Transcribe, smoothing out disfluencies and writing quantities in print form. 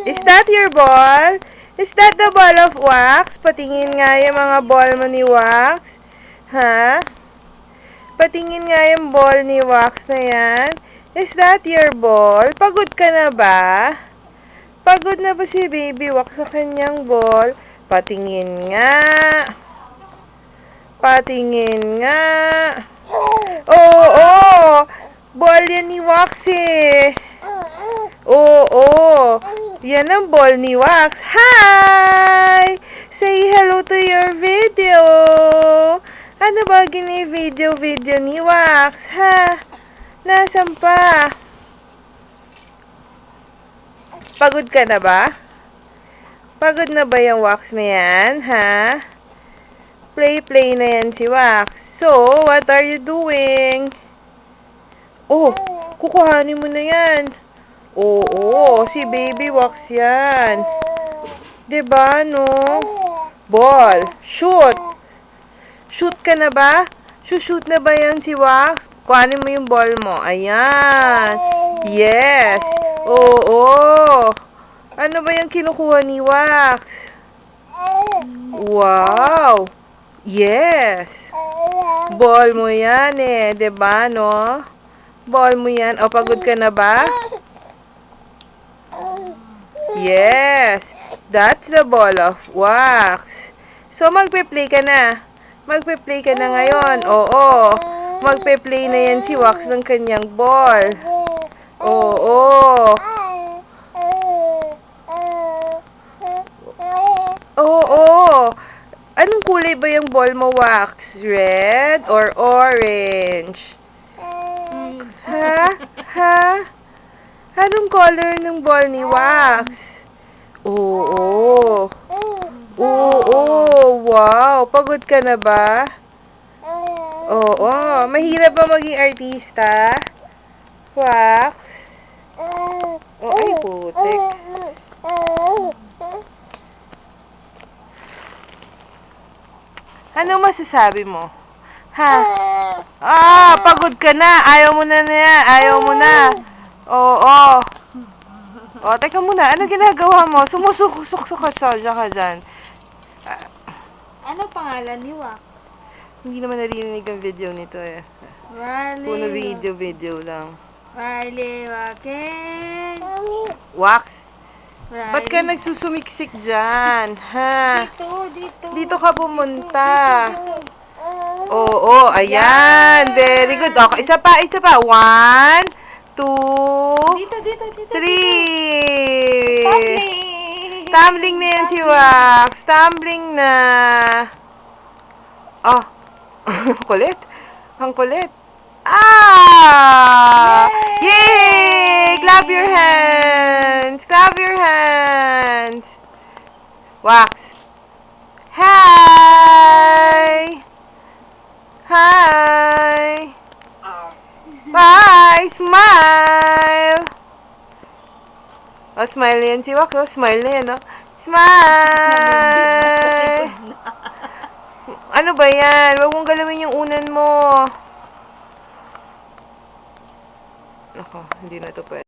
Is that your ball? Is that the ball of wax? Patingin nga yung mga ball mo ni wax. Ha? Patingin nga yung ball ni wax na yan. Is that your ball? Pagod ka na ba? Pagod na ba si Baby Wax sa kanyang ball? Patingin nga. Patingin nga. Oo. Ball yan ni Wax eh. Oo. Yan ang ball ni Wax. Hi! Say hello to your video. Ano ba gini-video ni Wax? Ha? Nasaan pa? Pagod ka na ba? Pagod na ba yung Wax na yan? Ha? Play na yan si Wax. So, what are you doing? Oh, kukuhanin mo na yan. Oo, si Baby Wax yan. Diba, no? Ball. Shoot. Shoot ka na ba? Shoot na ba yan si Wax? Kuhanin mo yung ball mo. Ayan. Yes. Oo. Ano ba yung kinukuha ni Wax? Wow. Yes. Ball mo yan eh. Diba, no? Ball mo yan. O, pagod ka na ba? Yes. That's the ball of wax. So, magpe-play ka na. Magpe-play ka na ngayon. Oo. Magpe-play na yan si Wax ng kanyang ball. Oo. Oo. Anong kulay ba yung ball mo, Wax? Red or orange? Ha? Ha? Anong color ng ball ni Wax? Oo. Oo. Wow. Pagod ka na ba? Oo. Mahirap ba maging artista? Wax? Oh, ay, putik. Ano masasabi mo? Ha? Pagod ka na. Ayaw mo na yan. Ayaw mo na. Oo. O, teka muna. Ano ginagawa mo? Sumusuk-suk ka dyan. Ano pangalan ni Wax? Hindi naman narinig ang video nito eh. Riley. Puro video lang. Riley Waken. Wax? Riley. Ba't ka nagsusumiksik dyan? Ha? Dito. Dito ka pumunta. Oo, ayan. Very good. Okay, isa pa. 1, 2, Dito. 3. Tumbling na yan si Wax. Tumbling na. Oh. Kulit. Ang kulit. Yay! Clap your hands. Clap your hands. Wax. Hi! Hi! Bye! Smile! Oh, smile na yan si Wax. Oh, smile na yan, oh. Smile! Ano ba yan? Huwag mong galawin yung unan mo. Ako, hindi na ito pwede.